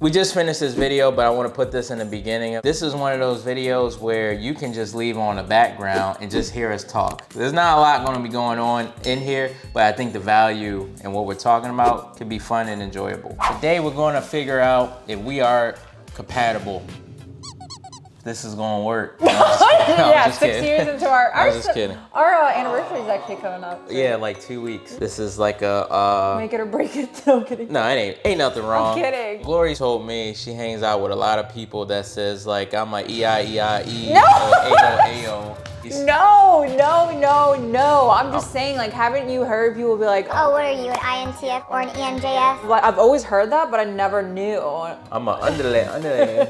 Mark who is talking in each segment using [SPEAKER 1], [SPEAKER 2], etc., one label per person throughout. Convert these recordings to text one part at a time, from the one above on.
[SPEAKER 1] We just finished this video, but I want to put this in the beginning. This is one of those videos where you can just leave on the background and just hear us talk. There's not a lot going to be going on in here, but I think the value and what we're talking about could be fun and enjoyable. Today, we're going to figure out if we are compatible. This is gonna work. No,
[SPEAKER 2] yeah, 6 years into our anniversary is actually coming up. So.
[SPEAKER 1] Yeah, like 2 weeks. This is like a
[SPEAKER 2] make it or break it. No, I'm kidding.
[SPEAKER 1] No, it ain't nothing wrong.
[SPEAKER 2] I'm kidding.
[SPEAKER 1] Glory told me she hangs out with a lot of people that says like I'm a EIEIE
[SPEAKER 2] no.
[SPEAKER 1] or AO.
[SPEAKER 2] No. I'm just saying, like, haven't you heard people be like,
[SPEAKER 3] oh, what are you, an INTF or an ENJF?
[SPEAKER 2] Like, I've always heard that, but I never knew.
[SPEAKER 1] I'm a underlay,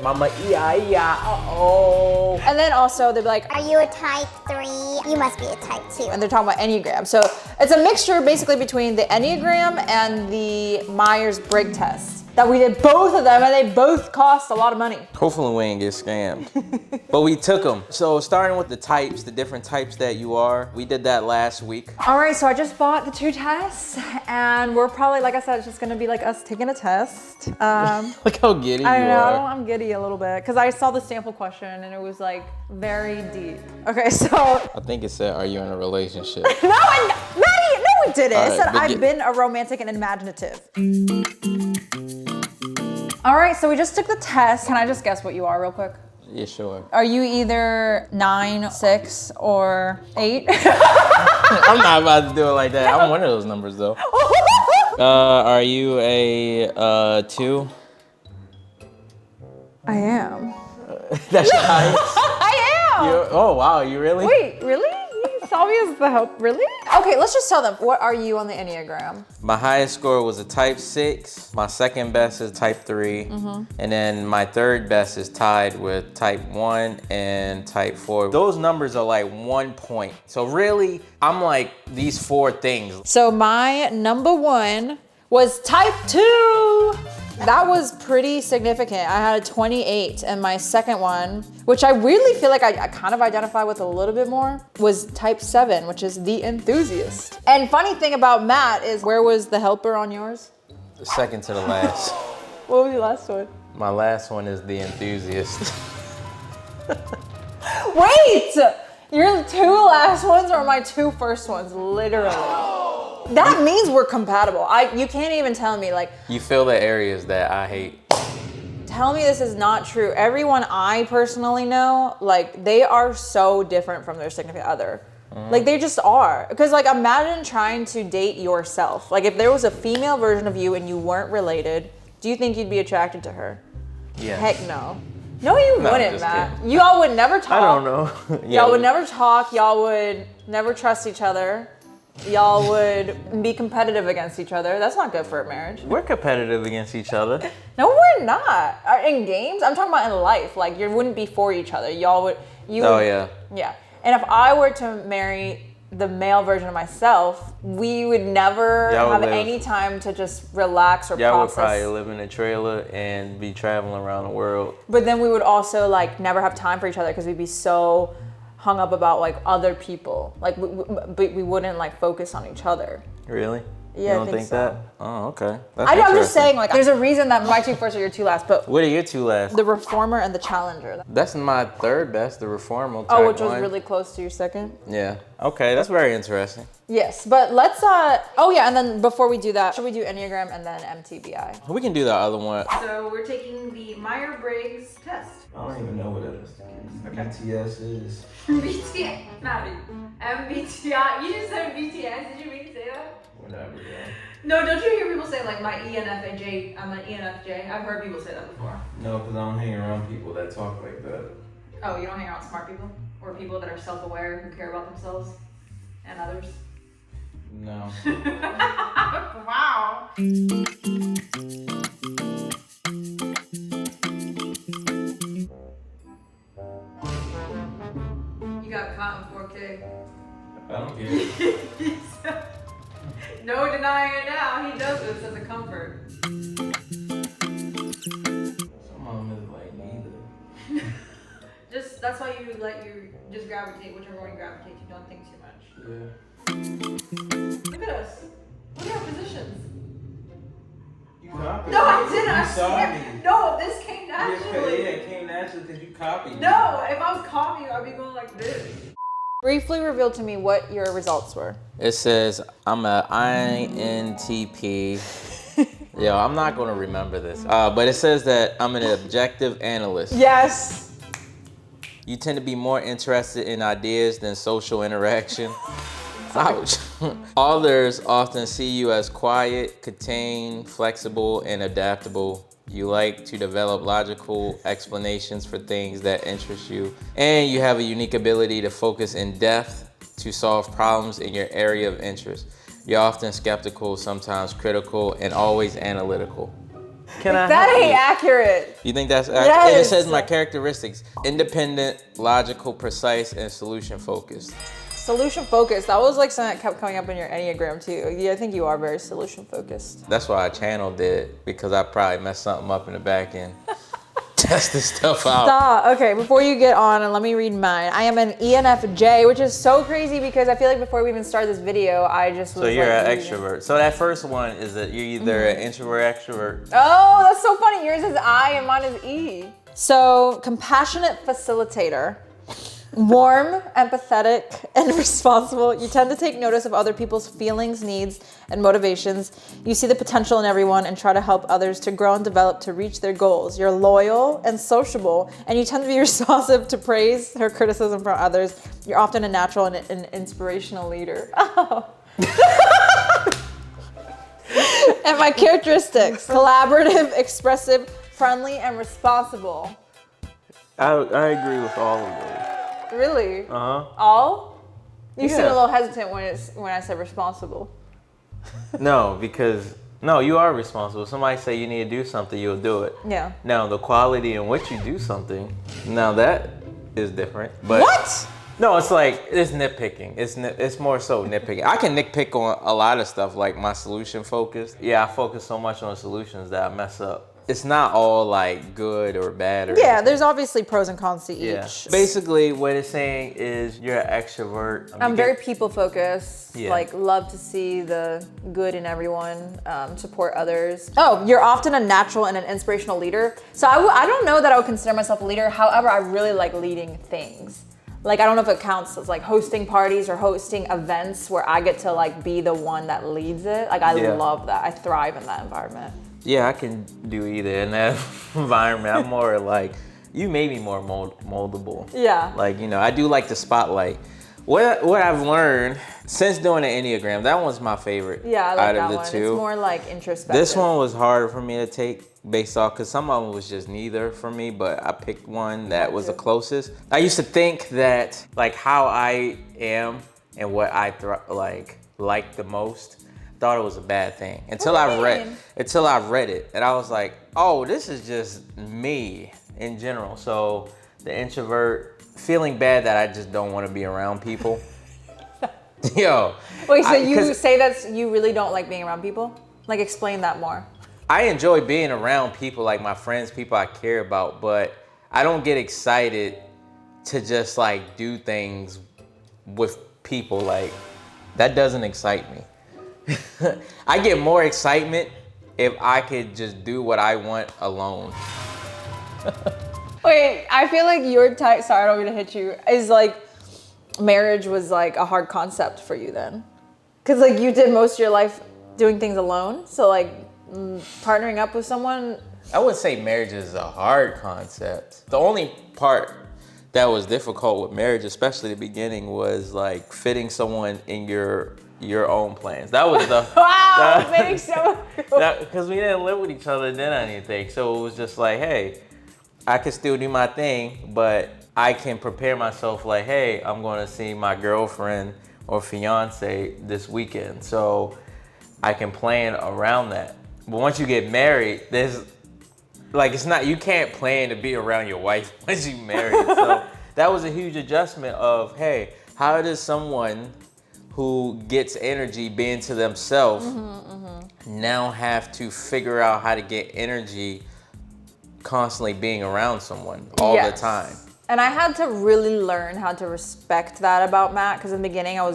[SPEAKER 1] mama EIEI.
[SPEAKER 2] And then also they'd be like,
[SPEAKER 3] are you a type 3? You must be a type 2.
[SPEAKER 2] And they're talking about Enneagram. So it's a mixture basically between the Enneagram and the Myers-Briggs test. That we did both of them and they both cost a lot of money.
[SPEAKER 1] Hopefully we ain't get scammed. But we took them. So starting with the types, the different types that you are, we did that last week.
[SPEAKER 2] All right, so I just bought the 2 tests and we're probably, like I said, it's just gonna be like us taking a test.
[SPEAKER 1] Look how giddy you are.
[SPEAKER 2] I know, I'm giddy a little bit because I saw the sample question and it was like very deep. Okay, so.
[SPEAKER 1] I think it said, are you in a relationship?
[SPEAKER 2] No, it didn't.
[SPEAKER 1] Right,
[SPEAKER 2] it said I've been a romantic and imaginative. All right, so we just took the test. Can I just guess what you are real quick?
[SPEAKER 1] Yeah, sure.
[SPEAKER 2] Are you either 9, 6, or 8?
[SPEAKER 1] I'm not about to do it like that. I'm one of those numbers though. Are you a 2?
[SPEAKER 2] I am.
[SPEAKER 1] That's your highest?
[SPEAKER 2] I am.
[SPEAKER 1] Oh wow, you really?
[SPEAKER 2] Wait, really? You saw me as the help, really? Okay, let's just tell them. What are you on the Enneagram?
[SPEAKER 1] My highest score was a type 6. My second best is type 3. And then my third best is tied with type 1 and type 4. Those numbers are like 1 point. So really, I'm like these 4 things.
[SPEAKER 2] So my number 1 was type 2. That was pretty significant. I had a 28, and my second one, which I really feel like I kind of identify with a little bit more, was type 7, which is the enthusiast. And funny thing about Matt is, where was the helper on yours?
[SPEAKER 1] The second to the last.
[SPEAKER 2] What was your last one?
[SPEAKER 1] My last one is the enthusiast.
[SPEAKER 2] Wait! Your 2 last ones are my 2 first ones, literally. That means we're compatible. You can't even tell me like.
[SPEAKER 1] You feel the areas that I hate.
[SPEAKER 2] Tell me this is not true. Everyone I personally know, like they are so different from their significant other. Like they just are. Because like imagine trying to date yourself. Like if there was a female version of you and you weren't related, do you think you'd be attracted to her?
[SPEAKER 1] Yeah.
[SPEAKER 2] Heck no. No, you wouldn't, Matt. You all would never talk.
[SPEAKER 1] I don't know.
[SPEAKER 2] Y'all would never talk. Y'all would never trust each other. Y'all would be competitive against each other. That's not good for a marriage.
[SPEAKER 1] We're competitive against each other.
[SPEAKER 2] No, we're not. In games, I'm talking about in life. Like you wouldn't be for each other. Y'all would.
[SPEAKER 1] Yeah.
[SPEAKER 2] Yeah. And if I were to marry the male version of myself, we would never have any time to just relax or process.
[SPEAKER 1] Y'all would probably live in a trailer and be traveling around the world.
[SPEAKER 2] But then we would also like never have time for each other because we'd be so hung up about like other people. Like we wouldn't like focus on each other.
[SPEAKER 1] Really?
[SPEAKER 2] Yeah,
[SPEAKER 1] you don't think
[SPEAKER 2] so.
[SPEAKER 1] that? Oh, okay.
[SPEAKER 2] I'm just saying, like, there's a reason that my 2 first are your 2 last, but...
[SPEAKER 1] What are your 2 last?
[SPEAKER 2] The reformer and the challenger.
[SPEAKER 1] That's my third best, the reformer.
[SPEAKER 2] Oh, which was really close to your second?
[SPEAKER 1] Yeah. Okay, that's very interesting.
[SPEAKER 2] Yes, but let's, oh yeah, and then before we do that, should we do Enneagram and then MTBI?
[SPEAKER 1] We can do the other one.
[SPEAKER 2] So we're taking the Myers-Briggs test.
[SPEAKER 1] I don't even know what it is. BTS is.
[SPEAKER 2] BTS, Maddie. MBTI, you just said BTS, did you mean to say that?
[SPEAKER 1] Whatever, yeah.
[SPEAKER 2] No, don't you hear people say like my ENFJ, I'm an ENFJ? I've heard people say that before.
[SPEAKER 1] No, because I don't hang around people that talk like that.
[SPEAKER 2] Oh, you don't hang around smart people? Or people that are self-aware, who care about themselves and others?
[SPEAKER 1] No.
[SPEAKER 2] Wow. You got caught in 4K.
[SPEAKER 1] I don't get it.
[SPEAKER 2] No denying it now. He does this as a comfort.
[SPEAKER 1] Some of them is like neither.
[SPEAKER 2] That's why you just gravitate, whichever one you gravitate. You don't think too much.
[SPEAKER 1] Yeah.
[SPEAKER 2] Look at us. Look at our positions.
[SPEAKER 1] You copied.
[SPEAKER 2] No, I didn't. I
[SPEAKER 1] saw
[SPEAKER 2] swear.
[SPEAKER 1] me.
[SPEAKER 2] No, this came naturally.
[SPEAKER 1] Yeah, it came naturally because you copied me.
[SPEAKER 2] No, if I was copying, I'd be going like this. Briefly reveal to me what your results were.
[SPEAKER 1] It says I'm a INTP. Yo, I'm not gonna remember this. But it says that I'm an objective analyst.
[SPEAKER 2] Yes.
[SPEAKER 1] You tend to be more interested in ideas than social interaction. Ouch. Others often see you as quiet, contained, flexible, and adaptable. You like to develop logical explanations for things that interest you. And you have a unique ability to focus in depth to solve problems in your area of interest. You're often skeptical, sometimes critical, and always analytical.
[SPEAKER 2] That ain't accurate.
[SPEAKER 1] You think that's accurate?
[SPEAKER 2] Yes.
[SPEAKER 1] And it says my characteristics: independent, logical, precise, and solution focused.
[SPEAKER 2] Solution focused. That was like something that kept coming up in your Enneagram too. Yeah, I think you are very solution focused.
[SPEAKER 1] That's why I channeled it, because I probably messed something up in the back end. Test this stuff out.
[SPEAKER 2] Stop. Okay, before you get on, and let me read mine. I am an ENFJ, which is so crazy because I feel like before we even started this video, I just was
[SPEAKER 1] So you're
[SPEAKER 2] like,
[SPEAKER 1] an extrovert. So that first one is that you're either an introvert, extrovert.
[SPEAKER 2] Oh, that's so funny. Yours is I and mine is E. So, compassionate facilitator. Warm, empathetic, and responsible. You tend to take notice of other people's feelings, needs, and motivations. You see the potential in everyone and try to help others to grow and develop to reach their goals. You're loyal and sociable, and you tend to be responsive to praise or criticism from others. You're often a natural and an inspirational leader. Oh. And my characteristics: collaborative, expressive, friendly, and responsible.
[SPEAKER 1] I agree with all of those.
[SPEAKER 2] Really?
[SPEAKER 1] Uh-huh.
[SPEAKER 2] All? You seem a
[SPEAKER 1] Yeah.
[SPEAKER 2] little hesitant when I said responsible.
[SPEAKER 1] No, because, no, you are responsible. Somebody say you need to do something, you'll do it.
[SPEAKER 2] Yeah.
[SPEAKER 1] Now, the quality in which you do something, now that is different. But
[SPEAKER 2] What?
[SPEAKER 1] No, it's like, it's nitpicking. It's more so nitpicking. I can nitpick on a lot of stuff, like my solution focus. Yeah, I focus so much on solutions that I mess up. It's not all like good or bad or
[SPEAKER 2] Yeah, there's obviously pros and cons to each.
[SPEAKER 1] yeah. Basically, what it's saying is you're an extrovert.
[SPEAKER 2] I'm very people focused,
[SPEAKER 1] Yeah.
[SPEAKER 2] like love to see the good in everyone, support others. Oh, you're often a natural and an inspirational leader. So I don't know that I would consider myself a leader. However, I really like leading things. Like, I don't know if it counts as like hosting parties or hosting events where I get to like be the one that leads it. Like, I love that. I thrive in that environment.
[SPEAKER 1] Yeah, I can do either in that environment. I'm more like, you made me more moldable.
[SPEAKER 2] Yeah.
[SPEAKER 1] Like, you know, I do like the spotlight. What I've learned since doing the Enneagram, that one's my favorite.
[SPEAKER 2] Yeah, I like
[SPEAKER 1] out
[SPEAKER 2] that
[SPEAKER 1] of the
[SPEAKER 2] one.
[SPEAKER 1] two.
[SPEAKER 2] It's more like introspective.
[SPEAKER 1] This one was harder for me to take based off, because some of them was just neither for me, but I picked one that was the closest. I used to think that like how I am and what I like the most, thought it was a bad thing until I read it, and I was like, oh, this is just me in general. So the introvert, feeling bad that I just don't want to be around people. Yo.
[SPEAKER 2] Wait, so you say that you really don't like being around people? Like, explain that more.
[SPEAKER 1] I enjoy being around people, like my friends, people I care about, but I don't get excited to just like do things with people. Like, that doesn't excite me. I get more excitement if I could just do what I want alone.
[SPEAKER 2] Wait, I feel like your type, sorry, I don't mean to hit you, is like marriage was like a hard concept for you then. Cause like you did most of your life doing things alone. So like partnering up with someone.
[SPEAKER 1] I would say marriage is a hard concept. The only part that was difficult with marriage, especially the beginning, was like fitting someone in your own plans. That was the
[SPEAKER 2] wow, makes so
[SPEAKER 1] because we didn't live with each other then or anything. So it was just like, hey, I can still do my thing, but I can prepare myself like, hey, I'm going to see my girlfriend or fiance this weekend. So I can plan around that. But once you get married, there's like, it's not, you can't plan to be around your wife once you married. So that was a huge adjustment of, hey, how does someone who gets energy being to themselves now have to figure out how to get energy constantly being around someone all the time?
[SPEAKER 2] And I had to really learn how to respect that about Matt, because in the beginning I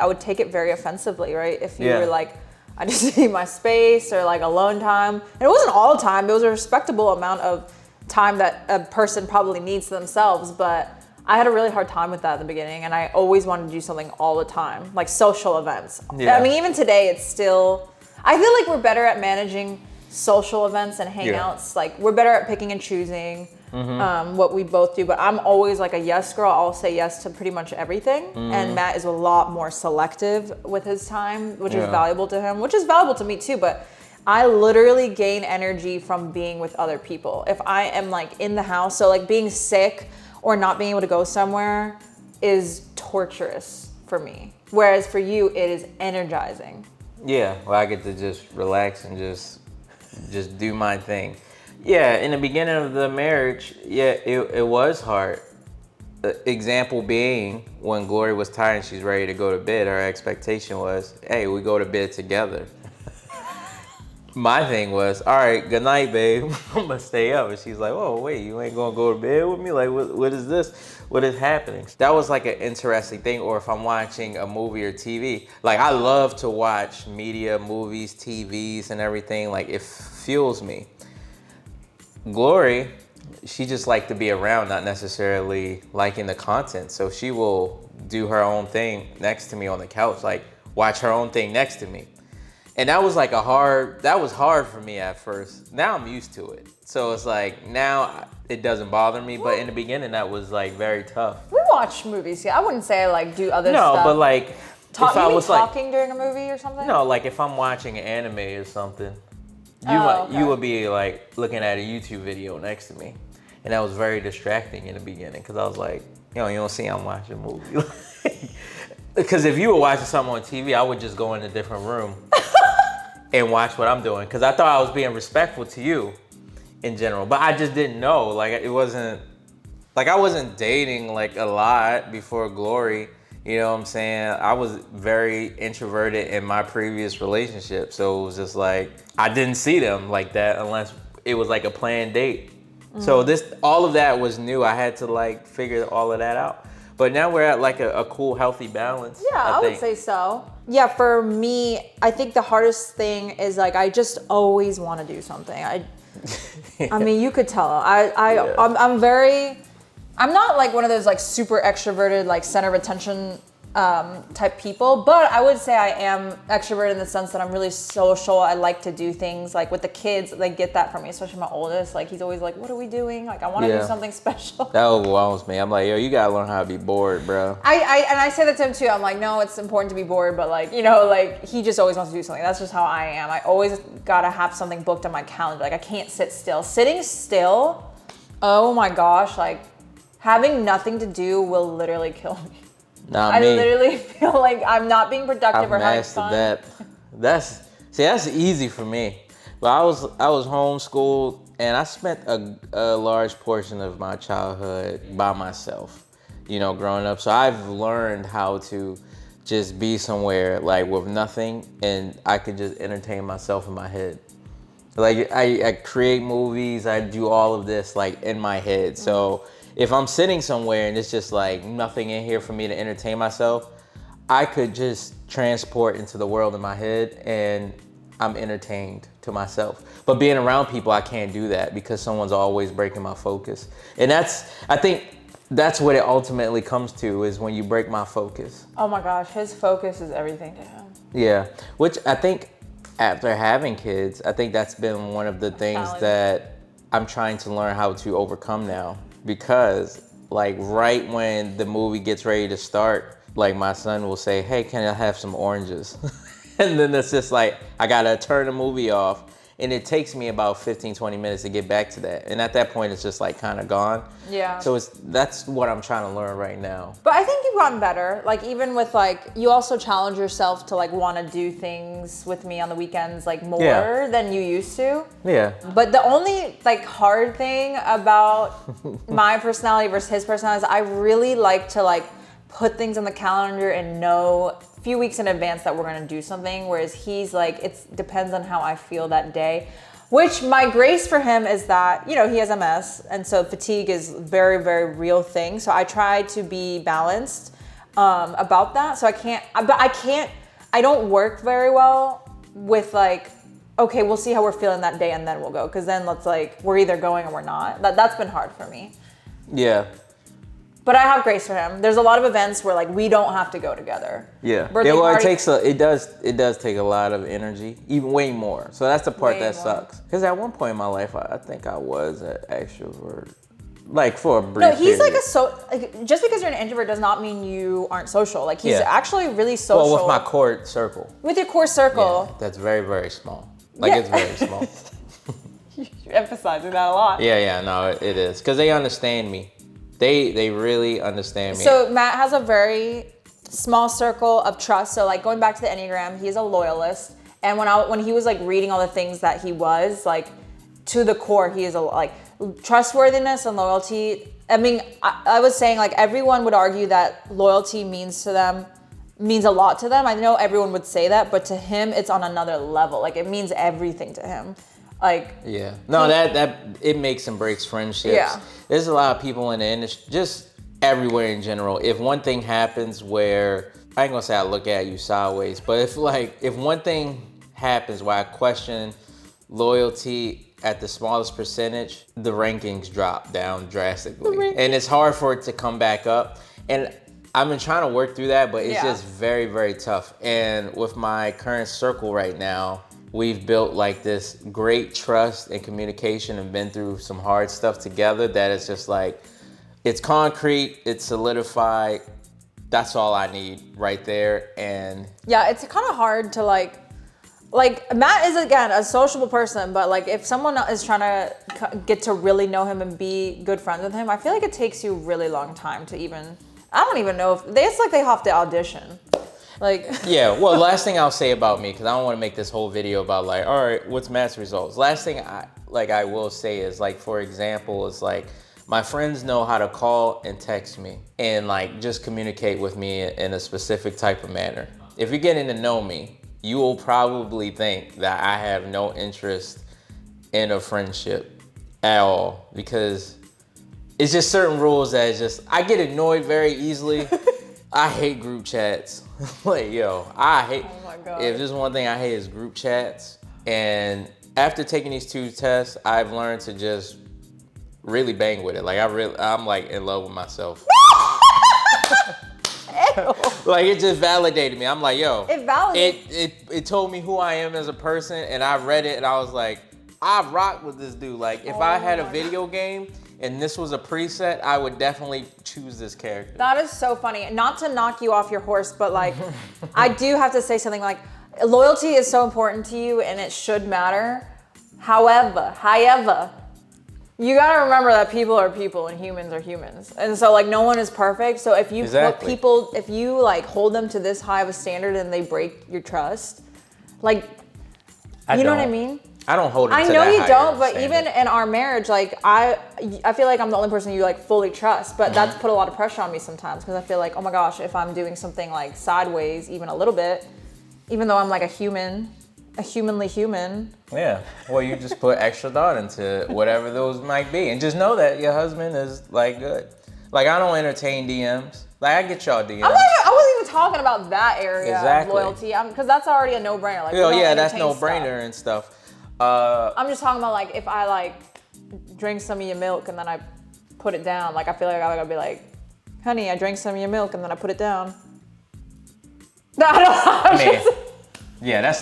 [SPEAKER 2] would take it very offensively, right? If you were like, I just need my space or like alone time. And it wasn't all the time. It was a respectable amount of time that a person probably needs to themselves. But I had a really hard time with that at the beginning. And I always wanted to do something all the time, like social events. Yeah. I mean, even today, it's still, I feel like we're better at managing social events and hangouts. Like we're better at picking and choosing what we both do. But I'm always like a yes girl. I'll say yes to pretty much everything. And Matt is a lot more selective with his time, which is valuable to him, which is valuable to me too. But I literally gain energy from being with other people. If I am like in the house, so like being sick or not being able to go somewhere is torturous for me. Whereas for you, it is energizing.
[SPEAKER 1] Yeah, well, I get to just relax and just do my thing. Yeah, in the beginning of the marriage, it was hard. Example being, when Glory was tired and she's ready to go to bed, her expectation was, hey, we go to bed together. My thing was, all right, good night, babe. I'm gonna stay up. And she's like, oh, wait, you ain't gonna go to bed with me? Like, what is this? What is happening? That was like an interesting thing. Or if I'm watching a movie or TV, like I love to watch media, movies, TVs and everything. Like it fuels me. Glory, she just liked to be around, not necessarily liking the content. So she will do her own thing next to me on the couch, like watch her own thing next to me. And that was like that was hard for me at first. Now I'm used to it. So it's like, now it doesn't bother me. But in the beginning, that was like very tough.
[SPEAKER 2] We watch movies. Yeah, I wouldn't say like do other stuff.
[SPEAKER 1] No, but like, if I was
[SPEAKER 2] talking during a movie or something?
[SPEAKER 1] No, like if I'm watching an anime or something, you would be like looking at a YouTube video next to me. And that was very distracting in the beginning because I was like, you don't see I'm watching a movie. Because if you were watching something on TV, I would just go in a different room and watch what I'm doing. Because I thought I was being respectful to you in general. But I just didn't know. Like it wasn't, like I wasn't dating like a lot before Glory. You know what I'm saying? I was very introverted in my previous relationship. So it was just like, I didn't see them like that unless it was like a planned date. So all of that was new. I had to like figure all of that out. But now we're at like a cool, healthy balance.
[SPEAKER 2] Yeah, I would say so. Yeah, for me, I think the hardest thing is like, I just always want to do something. I mean, you could tell. I'm not like one of those like super extroverted, like center of attention type people, but I would say I am extroverted in the sense that I'm really social. I like to do things like with the kids. They get that from me, especially my oldest. Like he's always like, what are we doing? Like I want to do something special.
[SPEAKER 1] That overwhelms me. I'm like, yo, you gotta learn how to be bored, bro.
[SPEAKER 2] I say that to him too. I'm like, no, it's important to be bored, but like, like he just always wants to do something. That's just how I am. I always gotta have something booked on my calendar. Like I can't sit still. Sitting still, oh my gosh, like having nothing to do will literally kill me. I literally feel like I'm not being productive or having fun.
[SPEAKER 1] That's easy for me. But I was homeschooled and I spent a large portion of my childhood by myself, growing up. So I've learned how to just be somewhere like with nothing and I could just entertain myself in my head. Like I create movies, I do all of this like in my head. So if I'm sitting somewhere and it's just like nothing in here for me to entertain myself, I could just transport into the world in my head and I'm entertained to myself. But being around people, I can't do that because someone's always breaking my focus. And I think that's what it ultimately comes to, is when you break my focus.
[SPEAKER 2] Oh my gosh, his focus is everything to him.
[SPEAKER 1] Yeah, which I think after having kids, I think that's been one of the things that I'm trying to learn how to overcome now. Because like right when the movie gets ready to start, like my son will say, hey, can I have some oranges? And then it's just like, I gotta turn the movie off. And it takes me about 15, 20 minutes to get back to that. And at that point, it's just like kind of gone. Yeah. So that's what I'm trying to learn right now.
[SPEAKER 2] But I think you've gotten better. Like even with like, you also challenge yourself to like want to do things with me on the weekends like more than you used to. Yeah. But the only like hard thing about my personality versus his personality is I really like to like put things on the calendar and know few weeks in advance that we're gonna do something, whereas he's like, it depends on how I feel that day. Which my grace for him is that, he has MS, and so fatigue is very, very real thing. So I try to be balanced about that. So I don't work very well with like, okay, we'll see how we're feeling that day and then we'll go. Cause then we're either going or we're not. That's been hard for me.
[SPEAKER 1] Yeah.
[SPEAKER 2] But I have grace for him. There's a lot of events where like we don't have to go together.
[SPEAKER 1] Yeah. It does take a lot of energy, even way more. So that's the part that sucks. Because at one point in my life, I think I was an extrovert, like for a brief
[SPEAKER 2] No, he's
[SPEAKER 1] period.
[SPEAKER 2] just because you're an introvert does not mean you aren't social. Like he's actually really social.
[SPEAKER 1] Well, with my core circle.
[SPEAKER 2] With your core circle.
[SPEAKER 1] Yeah, that's very, very small. Like it's very small.
[SPEAKER 2] You're emphasizing that a lot.
[SPEAKER 1] Yeah, no, it is. Because they understand me. They really understand me.
[SPEAKER 2] So Matt has a very small circle of trust. So like going back to the Enneagram, he's a loyalist. And when he was like reading all the things that he was, like to the core, he is like trustworthiness and loyalty. I mean, I was saying like everyone would argue that loyalty means a lot to them. I know everyone would say that, but to him, it's on another level. Like it means everything to him. Like
[SPEAKER 1] yeah, no, that it makes and breaks friendships.
[SPEAKER 2] Yeah.
[SPEAKER 1] There's a lot of people in the industry, just everywhere in general. If one thing happens where I ain't gonna say I look at you sideways, but if one thing happens where I question loyalty at the smallest percentage, the rankings drop down drastically, and it's hard for it to come back up. And I've been trying to work through that, but it's just very, very tough. And with my current circle right now, we've built like this great trust and communication and been through some hard stuff together that it's just like, it's concrete, it's solidified. That's all I need right there. And
[SPEAKER 2] yeah, it's kind of hard to like Matt is again a sociable person, but like if someone is trying to get to really know him and be good friends with him, I feel like it takes you a really long time to even, I don't even know if it's like they have to audition. Like
[SPEAKER 1] yeah, well, last thing I'll say about me, because I don't want to make this whole video about like, all right, what's Matt's results? Last thing I will say is like, for example, is like my friends know how to call and text me and like just communicate with me in a specific type of manner. If you're getting to know me, you will probably think that I have no interest in a friendship at all, because it's just certain rules that it's just, I get annoyed very easily. I hate group chats. Like, yo, I hate,
[SPEAKER 2] oh my God.
[SPEAKER 1] If there's one thing I hate is group chats. And after taking these 2 tests, I've learned to just really bang with it. Like I'm like in love with myself. Like it just validated me. I'm like, yo, it told me who I am as a person, and I read it and I was like, I rock with this dude. Like if I had a video game and this was a preset, I would definitely choose this character.
[SPEAKER 2] That is so funny. Not to knock you off your horse, but like, I do have to say something like, loyalty is so important to you and it should matter. However, you gotta remember that people are people and humans are humans. And so like no one is perfect. So if you put people, if you like hold them to this high of a standard and they break your trust, like, you know what I mean?
[SPEAKER 1] I don't hold it to that
[SPEAKER 2] I know you
[SPEAKER 1] higher
[SPEAKER 2] don't, but
[SPEAKER 1] standard.
[SPEAKER 2] even in our marriage, like I feel like I'm the only person you like fully trust, but that's put a lot of pressure on me sometimes because I feel like, oh my gosh, if I'm doing something like sideways, even a little bit, even though I'm like a humanly human.
[SPEAKER 1] Yeah, well, you just put extra thought into whatever those might be, and just know that your husband is like good. Like I don't entertain DMs. Like I get y'all DMs.
[SPEAKER 2] I wasn't even talking about that area
[SPEAKER 1] Exactly.
[SPEAKER 2] of loyalty, because that's already a no-brainer. Like,
[SPEAKER 1] Oh yeah, that's no-brainer and stuff.
[SPEAKER 2] I'm just talking about like if I like drink some of your milk and then I put it down, like I feel like I gotta be like, honey, I drank some of your milk and then I put it down.
[SPEAKER 1] Yeah,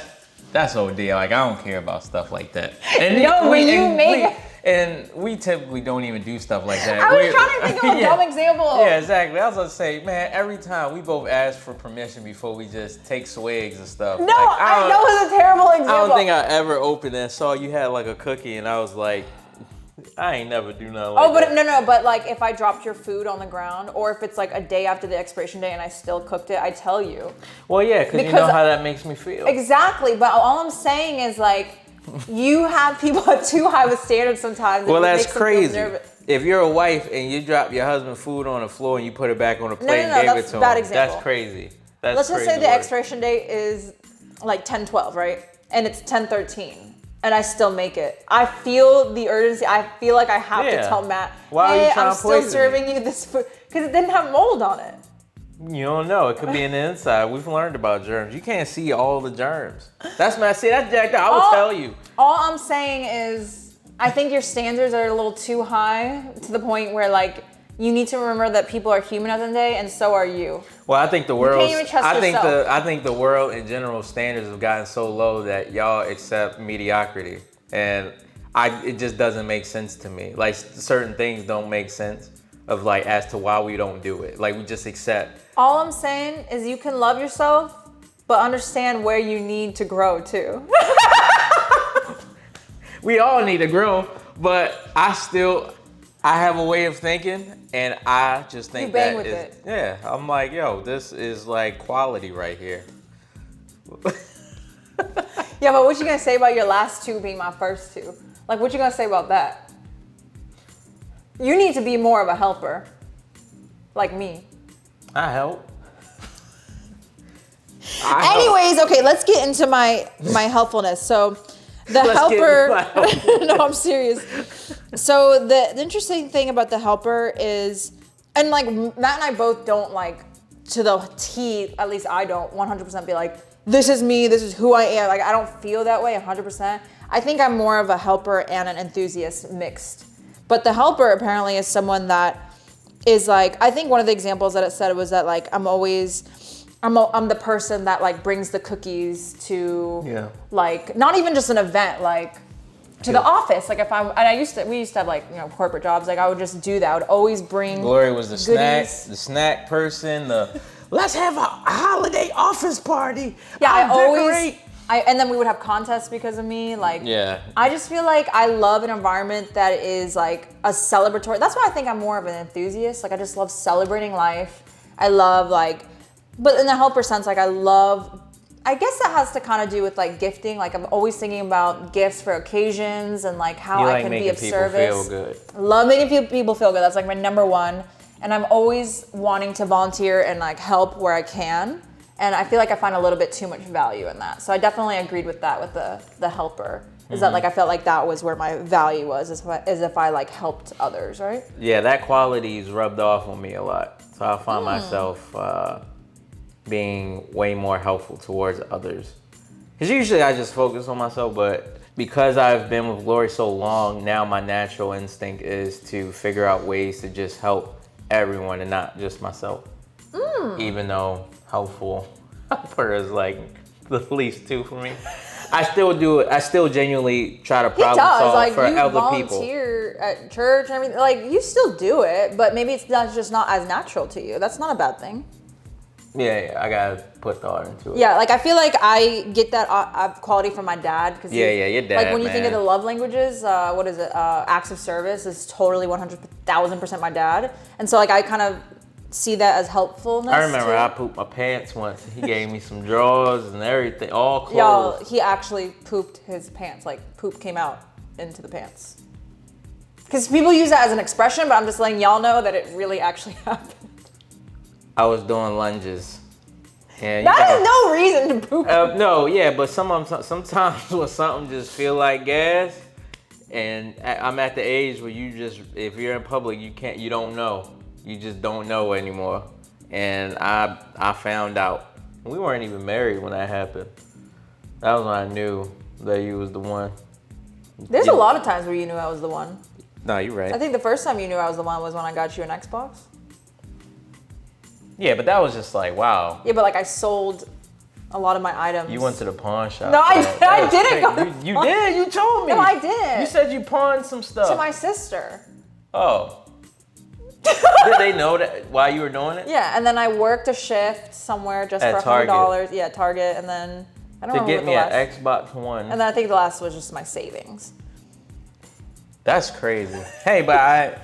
[SPEAKER 1] that's OD. Like I don't care about stuff like that. And we typically don't even do stuff like that.
[SPEAKER 2] I was trying to think of a dumb example.
[SPEAKER 1] Yeah, exactly. I was gonna say, man, every time we both ask for permission before we just take swigs and stuff.
[SPEAKER 2] No,
[SPEAKER 1] like,
[SPEAKER 2] I know it's a terrible example.
[SPEAKER 1] I don't think I ever opened and saw you had like a cookie and I was like, I ain't never do nothing like that.
[SPEAKER 2] No, but like if I dropped your food on the ground or if it's like a day after the expiration date and I still cooked it, I tell you.
[SPEAKER 1] Well, yeah, because you know how that makes me feel.
[SPEAKER 2] Exactly, but all I'm saying is like, you have people at too high of a standard sometimes.
[SPEAKER 1] Well, that's crazy. If you're a wife and you drop your husband's food on the floor and you put it back on the plate and gave it to him, that's crazy.
[SPEAKER 2] Let's just say the expiration date is like 10/12, right? And it's 10/13. And I still make it. I feel the urgency. I feel like I have to tell Matt, hey, I'm still serving you this food. Because it didn't have mold on it.
[SPEAKER 1] You don't know. It could be in the inside. We've learned about germs. You can't see all the germs. That's my see. That's jacked up. I will tell you.
[SPEAKER 2] All I'm saying is, I think your standards are a little too high to the point where like you need to remember that people are human at the end of the day, and so are you.
[SPEAKER 1] Well, I think the world.
[SPEAKER 2] You can't even trust yourself.
[SPEAKER 1] I think the world in general standards have gotten so low that y'all accept mediocrity, and it just doesn't make sense to me. Like certain things don't make sense of like as to why we don't do it. Like we just accept.
[SPEAKER 2] All I'm saying is you can love yourself, but understand where you need to grow too.
[SPEAKER 1] We all need to grow, but I have a way of thinking, and I just think
[SPEAKER 2] you bang
[SPEAKER 1] that
[SPEAKER 2] with it.
[SPEAKER 1] Yeah, I'm like, yo, this is like quality right here.
[SPEAKER 2] Yeah, but what you gonna say about your last two being my first two? Like, what you gonna say about that? You need to be more of a helper, like me.
[SPEAKER 1] I help.
[SPEAKER 2] Anyways, okay, let's get into my helpfulness. So the helper, no, I'm serious. So the interesting thing about the helper is, and like Matt and I both don't like to the T, at least I don't 100% be like, this is me, this is who I am. Like I don't feel that way 100%. I think I'm more of a helper and an enthusiast mixed. But the helper apparently is someone that is like, I think one of the examples that it said was that like I'm the person that like brings the cookies to like not even just an event, like to the office. Like we used to have like, you know, corporate jobs. Like I would just do that. I would always bring
[SPEAKER 1] Glory was the
[SPEAKER 2] goodies.
[SPEAKER 1] snack person, let's have a holiday office party.
[SPEAKER 2] Yeah, and then we would have contests because of me. Like,
[SPEAKER 1] yeah.
[SPEAKER 2] I just feel like I love an environment that is like a celebratory. That's why I think I'm more of an enthusiast. Like, I just love celebrating life. I love like, but in the helper sense, like I guess that has to kind of do with like gifting. Like I'm always thinking about gifts for occasions and like how I can be of service.
[SPEAKER 1] Feel good.
[SPEAKER 2] Love making people feel good. That's like my number one. And I'm always wanting to volunteer and like help where I can. And I feel like I find a little bit too much value in that. So I definitely agreed with that with the helper. Is that like I felt like that was where my value was, as if I like helped others, right?
[SPEAKER 1] Yeah, that quality's rubbed off on me a lot. So I find myself being way more helpful towards others. Because usually I just focus on myself, but because I've been with Glory so long, now my natural instinct is to figure out ways to just help everyone and not just myself. Even though helper is like the least two for me. I still do it. I still genuinely try to problem solve
[SPEAKER 2] like,
[SPEAKER 1] for other people.
[SPEAKER 2] You volunteer at church and everything. Like you still do it, but maybe it's just not as natural to you. That's not a bad thing.
[SPEAKER 1] Yeah, I gotta put thought into it.
[SPEAKER 2] Yeah, like I feel like I get that quality from my dad. Cause
[SPEAKER 1] your dad.
[SPEAKER 2] Like when you think of the love languages, what is it? Acts of service is totally 100,000% my dad, and so like I kind of see that as helpfulness.
[SPEAKER 1] I remember
[SPEAKER 2] too.
[SPEAKER 1] I pooped my pants once. He gave me some drawers and everything, all clothes.
[SPEAKER 2] Y'all, he actually pooped his pants. Like poop came out into the pants. Because people use that as an expression, but I'm just letting y'all know that it really actually happened.
[SPEAKER 1] I was doing lunges. And
[SPEAKER 2] that is no reason to poop.
[SPEAKER 1] No, yeah, but sometimes when something just feel like gas, and I'm at the age where if you're in public, you don't know. You just don't know anymore. And I found out. We weren't even married when that happened. That was when I knew that you was the one.
[SPEAKER 2] There's a lot of times where you knew I was the one.
[SPEAKER 1] No, you're right.
[SPEAKER 2] I think the first time you knew I was the one was when I got you an Xbox.
[SPEAKER 1] Yeah, but that was just like, wow.
[SPEAKER 2] Yeah, but like I sold a lot of my items.
[SPEAKER 1] You went to the pawn shop.
[SPEAKER 2] No, I didn't go to
[SPEAKER 1] You did? You told me.
[SPEAKER 2] No, I didn't.
[SPEAKER 1] You said you pawned some stuff.
[SPEAKER 2] To my sister.
[SPEAKER 1] Oh. Did they know that while you were doing it?
[SPEAKER 2] Yeah, and then I worked a shift somewhere just for $100. Yeah, Target, and then I don't remember
[SPEAKER 1] to get me an Xbox One.
[SPEAKER 2] And then I think the last was just my savings.
[SPEAKER 1] That's crazy. Hey, but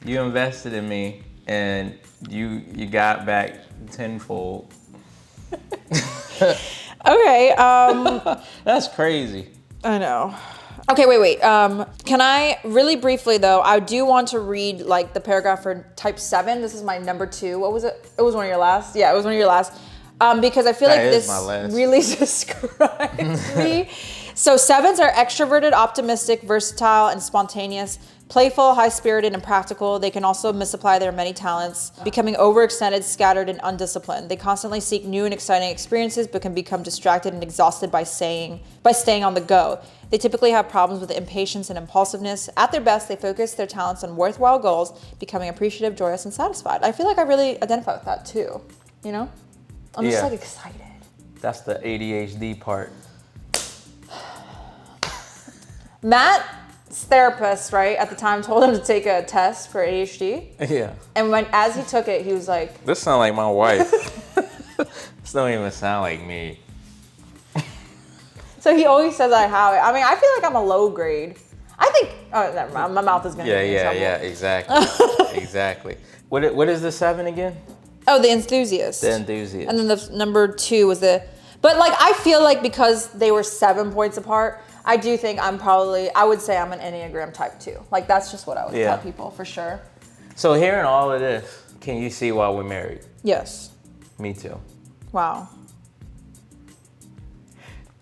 [SPEAKER 1] you invested in me, and you got back tenfold.
[SPEAKER 2] Okay.
[SPEAKER 1] That's crazy.
[SPEAKER 2] I know. Okay, wait. Can I really briefly though? I do want to read like the paragraph for type 7. This is my number 2. What was it? It was one of your last. Yeah, it was one of your last. Because I feel like this really describes me. So 7s are extroverted, optimistic, versatile, and spontaneous. Playful, high-spirited, and practical, they can also misapply their many talents, becoming overextended, scattered, and undisciplined. They constantly seek new and exciting experiences, but can become distracted and exhausted by staying on the go. They typically have problems with impatience and impulsiveness. At their best, they focus their talents on worthwhile goals, becoming appreciative, joyous, and satisfied. I feel like I really identify with that too, you know? I'm just like excited.
[SPEAKER 1] That's the ADHD part.
[SPEAKER 2] Matt's therapist, right, at the time told him to take a test for ADHD.
[SPEAKER 1] Yeah.
[SPEAKER 2] And as he took it, he was like,
[SPEAKER 1] this sounds like my wife. This don't even sound like me.
[SPEAKER 2] so he always says I have it. I mean, I feel like I'm a low grade. I think, oh, never mind. My mouth is going to get me in trouble.
[SPEAKER 1] Yeah, exactly. Exactly. What is the 7 again?
[SPEAKER 2] Oh, the enthusiast.
[SPEAKER 1] The enthusiast.
[SPEAKER 2] And then the number 2 was but like, I feel like because they were 7 points apart, I do think I would say I'm an Enneagram type 2. Like, that's just what I would tell people for sure.
[SPEAKER 1] So hearing all of this, can you see why we're married?
[SPEAKER 2] Yes.
[SPEAKER 1] Me too.
[SPEAKER 2] Wow.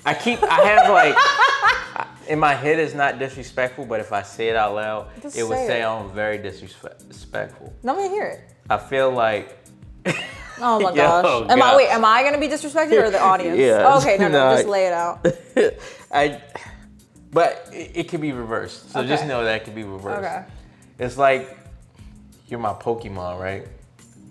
[SPEAKER 1] I have like, in my head it's not disrespectful, but if I say it out loud, it would sound very disrespectful.
[SPEAKER 2] Let me hear it.
[SPEAKER 1] I feel like,
[SPEAKER 2] oh my gosh. Am I going to be disrespected or the audience?
[SPEAKER 1] Yeah.
[SPEAKER 2] Okay, no, just lay it out.
[SPEAKER 1] But it could be reversed. So just know that it could be reversed.
[SPEAKER 2] Okay.
[SPEAKER 1] It's like, you're my Pokemon, right?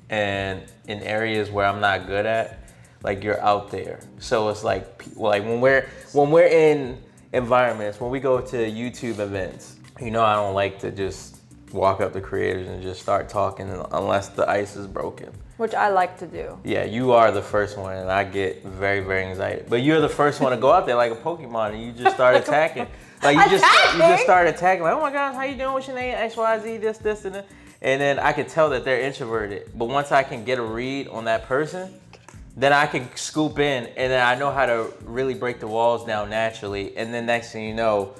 [SPEAKER 1] And in areas where I'm not good at, like, you're out there. So it's like when we're in environments, when we go to YouTube events, I don't like to just walk up to creators and just start talking unless the ice is broken.
[SPEAKER 2] Which I like to do.
[SPEAKER 1] Yeah, you are the first one, and I get very, very anxiety. But you're the first one to go out there like a Pokemon, and you just start attacking. Like, you just start attacking. Like, oh my gosh, how you doing? What's your name? X, Y, Z, this, and that. And then I can tell that they're introverted. But once I can get a read on that person, then I can scoop in, and then I know how to really break the walls down naturally. And then next thing you know,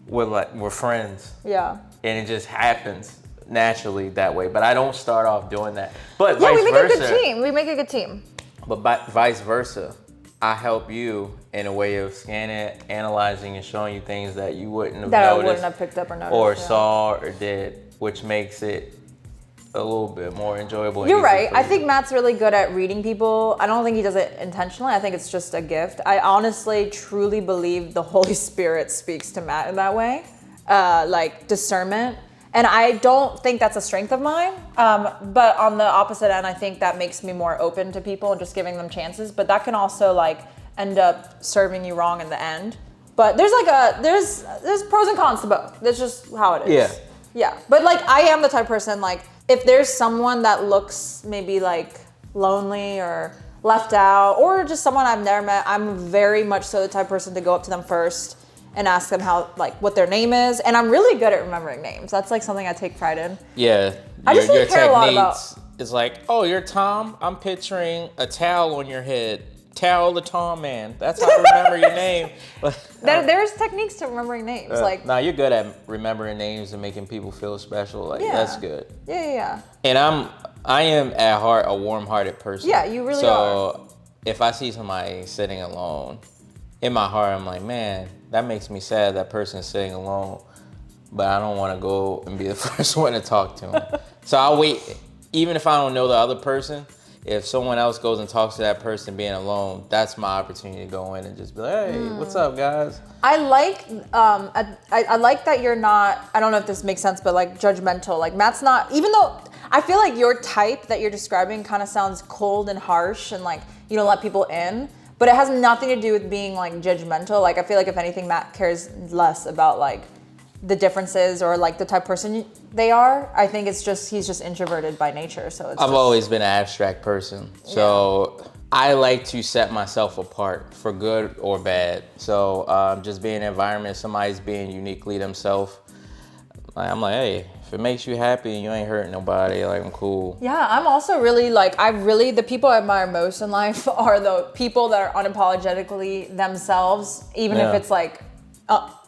[SPEAKER 1] we're friends.
[SPEAKER 2] Yeah.
[SPEAKER 1] And it just happens naturally that way. But I don't start off doing that. But
[SPEAKER 2] yeah,
[SPEAKER 1] vice
[SPEAKER 2] we make
[SPEAKER 1] versa,
[SPEAKER 2] a good team. We make a good team.
[SPEAKER 1] But vice versa, I help you in a way of scanning, analyzing, and showing you things that you wouldn't have
[SPEAKER 2] that
[SPEAKER 1] noticed,
[SPEAKER 2] I wouldn't have picked up or noticed,
[SPEAKER 1] or saw or did, which makes it a little bit more enjoyable.
[SPEAKER 2] You're right. I think Matt's really good at reading people. I don't think he does it intentionally. I think it's just a gift. I honestly, truly believe the Holy Spirit speaks to Matt in that way, like discernment. And I don't think that's a strength of mine. But on the opposite end, I think that makes me more open to people and just giving them chances. But that can also like end up serving you wrong in the end. But there's pros and cons to both. That's just how it is.
[SPEAKER 1] Yeah.
[SPEAKER 2] Yeah. But like, I am the type of person, like, if there's someone that looks maybe like lonely or left out, or just someone I've never met, I'm very much so the type of person to go up to them first and ask them what their name is. And I'm really good at remembering names. That's like something I take pride in.
[SPEAKER 1] Yeah.
[SPEAKER 2] I just really care a lot about.
[SPEAKER 1] It's like, oh, you're Tom. I'm picturing a towel on your head. Towel the Tom man. That's how I remember your name.
[SPEAKER 2] There's techniques to remembering names.
[SPEAKER 1] You're good at remembering names and making people feel special. Like, that's good.
[SPEAKER 2] Yeah.
[SPEAKER 1] And I am at heart a warm-hearted person.
[SPEAKER 2] Yeah, you really are.
[SPEAKER 1] So if I see somebody sitting alone, in my heart, I'm like, man, that makes me sad that person's sitting alone, but I don't want to go and be the first one to talk to him. So I'll wait, even if I don't know the other person. If someone else goes and talks to that person being alone, that's my opportunity to go in and just be like, hey, what's up, guys?
[SPEAKER 2] I like I like that you're not, I don't know if this makes sense, but like judgmental. Like Matt's not, even though I feel like your type that you're describing kind of sounds cold and harsh and like you don't let people in, but it has nothing to do with being like judgmental. Like I feel like if anything, Matt cares less about like the differences or like the type of person they are. I think it's just, he's just introverted by nature. So I've
[SPEAKER 1] always been an abstract person. So I like to set myself apart for good or bad. So just being in an environment, somebody's being uniquely themselves. I'm like, hey, if it makes you happy and you ain't hurting nobody, like I'm cool.
[SPEAKER 2] Yeah, I'm also really like, the people I admire most in life are the people that are unapologetically themselves, even if it's like,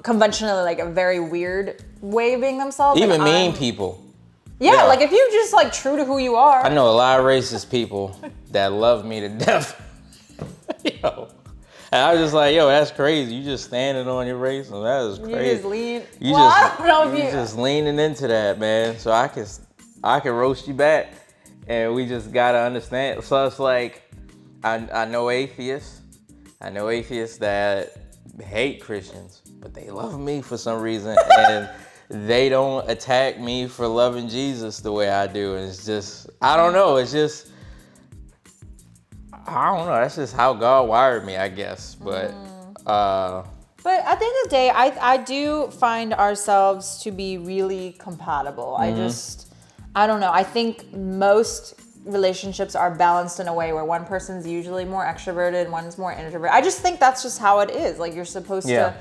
[SPEAKER 2] conventionally like a very weird way of being themselves.
[SPEAKER 1] Even like mean people.
[SPEAKER 2] Yeah, like if you just like true to who you are.
[SPEAKER 1] I know a lot of racist people that love me to death. And I was just like, yo, that's crazy. You just standing on your race, and that is crazy.
[SPEAKER 2] You just lean.
[SPEAKER 1] I
[SPEAKER 2] don't know if
[SPEAKER 1] you just leaning into that, man. So I can roast you back, and we just gotta understand. So it's like, I know atheists. I know atheists that hate Christians, but they love me for some reason, and they don't attack me for loving Jesus the way I do. And it's just, I don't know. It's just, I don't know. That's just how God wired me, I guess. But
[SPEAKER 2] at the end of the day, I do find ourselves to be really compatible. I don't know. I think most relationships are balanced in a way where one person's usually more extroverted, one's more introverted. I just think that's just how it is. Like, you're supposed to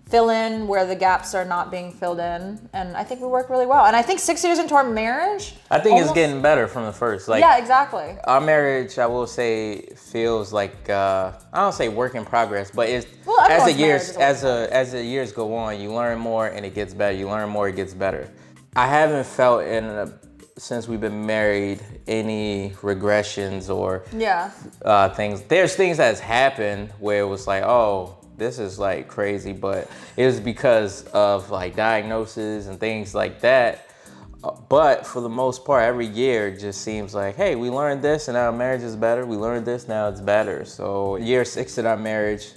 [SPEAKER 2] fill in where the gaps are not being filled in. And I think we work really well. And I think 6 years into our marriage,
[SPEAKER 1] I think it's getting better from the first. Like,
[SPEAKER 2] yeah, exactly.
[SPEAKER 1] Our marriage, I will say, feels like I don't say work in progress, but it's as the years go on, you learn more and it gets better. You learn more, it gets better. I haven't felt since we've been married any regressions or things. There's things that's happened where it was like, oh, this is like crazy, but it was because of like diagnosis and things like that. But for the most part, every year it just seems like, hey, we learned this and now our marriage is better. We learned this, now it's better. So year 6 in our marriage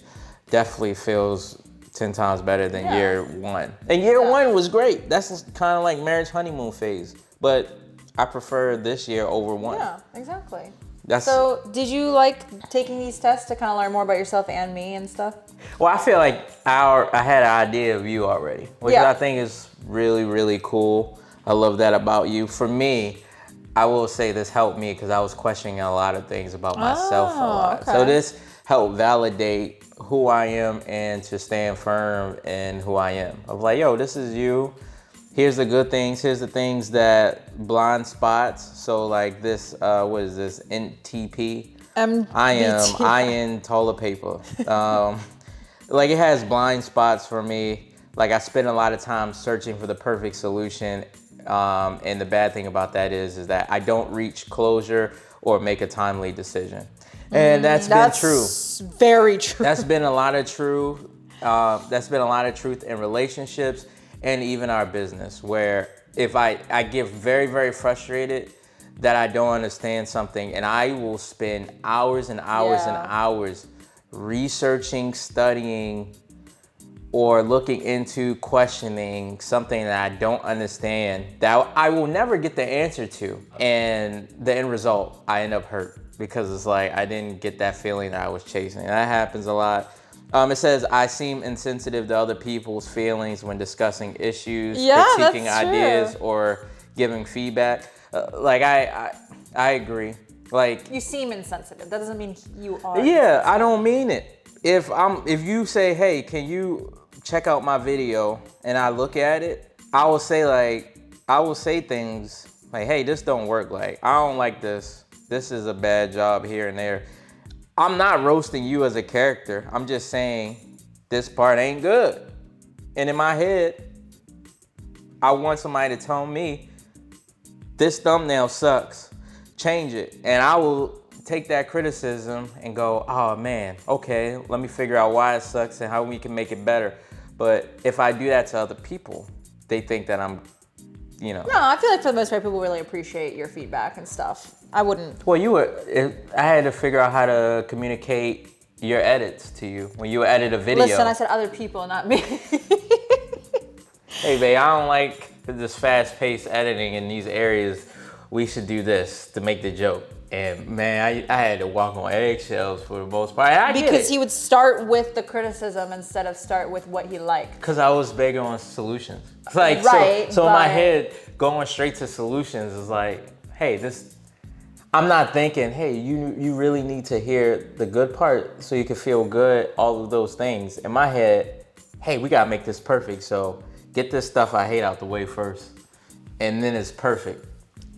[SPEAKER 1] definitely feels 10 times better than year 1. And year 1 was great. That's kind of like marriage honeymoon phase. But I prefer this year over 1.
[SPEAKER 2] Yeah, exactly. So did you like taking these tests to kind of learn more about yourself and me and stuff?
[SPEAKER 1] Well, I feel like I had an idea of you already, which I think is really, really cool. I love that about you. For me, I will say this helped me because I was questioning a lot of things about myself a lot. Okay. So this helped validate who I am and to stand firm in who I am. Of like, yo, this is you. Here's the good things. Here's the things that blind spots. So like this, what is this? NTP.
[SPEAKER 2] MBTI.
[SPEAKER 1] Iron toilet paper. Like it has blind spots for me. Like I spend a lot of time searching for the perfect solution. And the bad thing about that is that I don't reach closure or make a timely decision. And that's been true.
[SPEAKER 2] Very true.
[SPEAKER 1] That's been a lot of truth. That's been a lot of truth in relationships and even our business, where if I get very, very frustrated that I don't understand something, and I will spend hours and hours and hours researching, studying, or looking into questioning something that I don't understand that I will never get the answer to. And the end result, I end up hurt because it's like I didn't get that feeling that I was chasing. And that happens a lot. It says, I seem insensitive to other people's feelings when discussing issues, critiquing ideas, or giving feedback. Like, I agree. Like,
[SPEAKER 2] you seem insensitive. That doesn't mean you are.
[SPEAKER 1] Yeah, I don't mean it. If you say, hey, can you check out my video, and I look at it, I will say things like, hey, this don't work. Like, I don't like this. This is a bad job here and there. I'm not roasting you as a character. I'm just saying this part ain't good. And in my head, I want somebody to tell me this thumbnail sucks. Change it. And I will take that criticism and go, oh man, okay, let me figure out why it sucks and how we can make it better. But if I do that to other people, they think that I'm, you know.
[SPEAKER 2] No, I feel like for the most part, people really appreciate your feedback and stuff. I wouldn't.
[SPEAKER 1] Well, I had to figure out how to communicate your edits to you when you edit a video.
[SPEAKER 2] Listen, I said other people, not me.
[SPEAKER 1] Hey, babe, I don't like this fast-paced editing in these areas. We should do this to make the joke. And man, I had to walk on eggshells for the most part.
[SPEAKER 2] Because he would start with the criticism instead of start with what he liked.
[SPEAKER 1] Because I was big on solutions. Like,
[SPEAKER 2] right,
[SPEAKER 1] so in my head, going straight to solutions is like, hey, this. I'm not thinking, hey, you really need to hear the good part so you can feel good, all of those things. In my head, hey, we gotta make this perfect, so get this stuff I hate out the way first, and then it's perfect.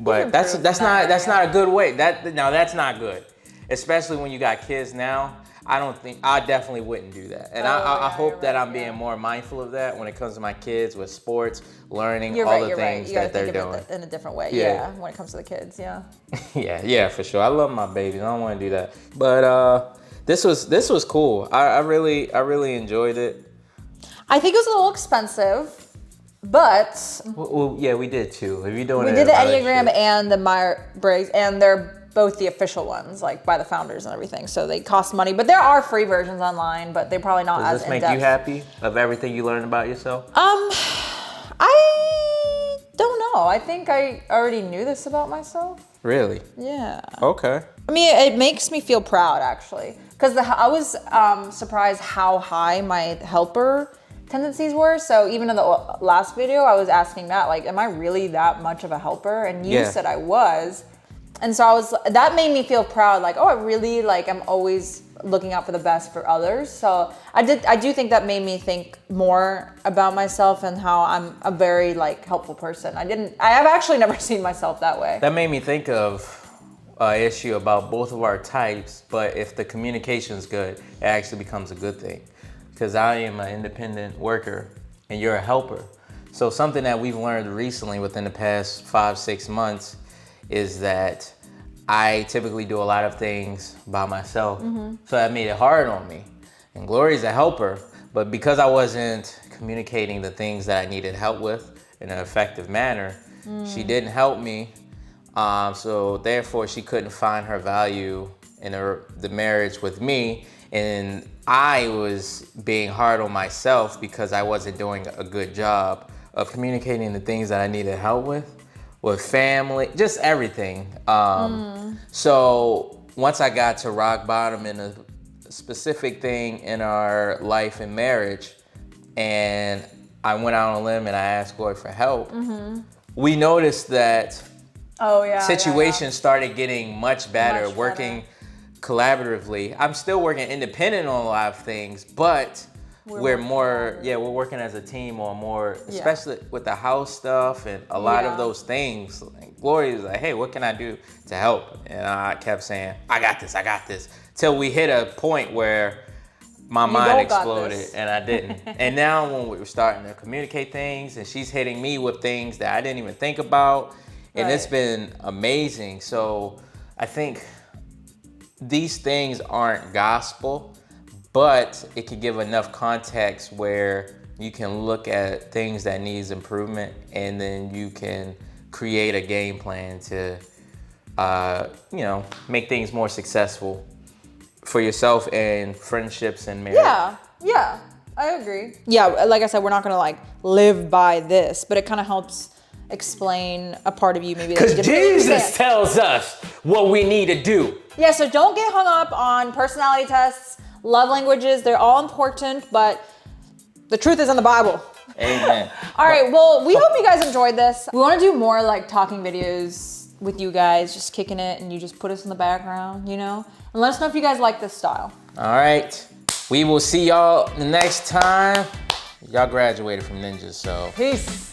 [SPEAKER 1] But that's not a good way. That's not good, especially when you got kids now. I definitely wouldn't do that. And I hope that I'm being more mindful of that when it comes to my kids with sports, learning, all the things that they're doing.
[SPEAKER 2] In a different way, yeah, when it comes to the kids, yeah.
[SPEAKER 1] Yeah, for sure. I love my babies. I don't want to do that. But This was cool. I really enjoyed it.
[SPEAKER 2] I think it was a little expensive, but
[SPEAKER 1] Well, yeah, we did too. If you're doing
[SPEAKER 2] we did the Enneagram and the Myers-Briggs, and they're both the official ones, like by the founders and everything. So they cost money, but there are free versions online, but they're probably not as
[SPEAKER 1] Does this make
[SPEAKER 2] in-depth.
[SPEAKER 1] you happy of everything you learned about yourself?
[SPEAKER 2] I don't know. I think I already knew this about myself.
[SPEAKER 1] Really?
[SPEAKER 2] Yeah.
[SPEAKER 1] Okay.
[SPEAKER 2] I mean, it makes me feel proud actually, because I was surprised how high my helper tendencies were. So even in the last video, I was asking Matt, like, am I really that much of a helper? And you said I was. And so that made me feel proud, like, oh, I really, like, I'm always looking out for the best for others. So I do think that made me think more about myself and how I'm a very, like, helpful person. I have actually never seen myself that way.
[SPEAKER 1] That made me think of an issue about both of our types, but if the communication's good, it actually becomes a good thing. Because I am an independent worker and you're a helper. So something that we've learned recently within the past 5-6 months is that I typically do a lot of things by myself. So that made it hard on me. And Glory's a helper, but because I wasn't communicating the things that I needed help with in an effective manner, she didn't help me. So therefore she couldn't find her value in the marriage with me. And I was being hard on myself because I wasn't doing a good job of communicating the things that I needed help with family, just everything. So once I got to rock bottom in a specific thing in our life and marriage, and I went out on a limb and I asked Glory for help, we noticed that situations started getting much better, working collaboratively. I'm still working independent on a lot of things, but we're working as a team on more, especially with the house stuff and a lot of those things. Like, Glory was like, hey, what can I do to help? And I kept saying, I got this, till we hit a point where my mind exploded and I didn't. And now when we were starting to communicate things and she's hitting me with things that I didn't even think about, and it's been amazing. So I think these things aren't gospel, but it can give enough context where you can look at things that needs improvement, and then you can create a game plan to, make things more successful for yourself and friendships and marriage.
[SPEAKER 2] Yeah, I agree. Yeah, like I said, we're not gonna like live by this, but it kind of helps explain a part of you maybe that you
[SPEAKER 1] Because
[SPEAKER 2] didn't
[SPEAKER 1] Jesus
[SPEAKER 2] understand.
[SPEAKER 1] tells us what we need to do.
[SPEAKER 2] Yeah, so don't get hung up on personality tests, love languages. They're all important, but the truth is in the Bible.
[SPEAKER 1] Amen.
[SPEAKER 2] All right, well, we hope you guys enjoyed this. We want to do more like talking videos with you guys, just kicking it, and you just put us in the background, and let us know if you guys like this style.
[SPEAKER 1] All right, we will see y'all the next time. Y'all graduated from ninjas, so.
[SPEAKER 2] Peace.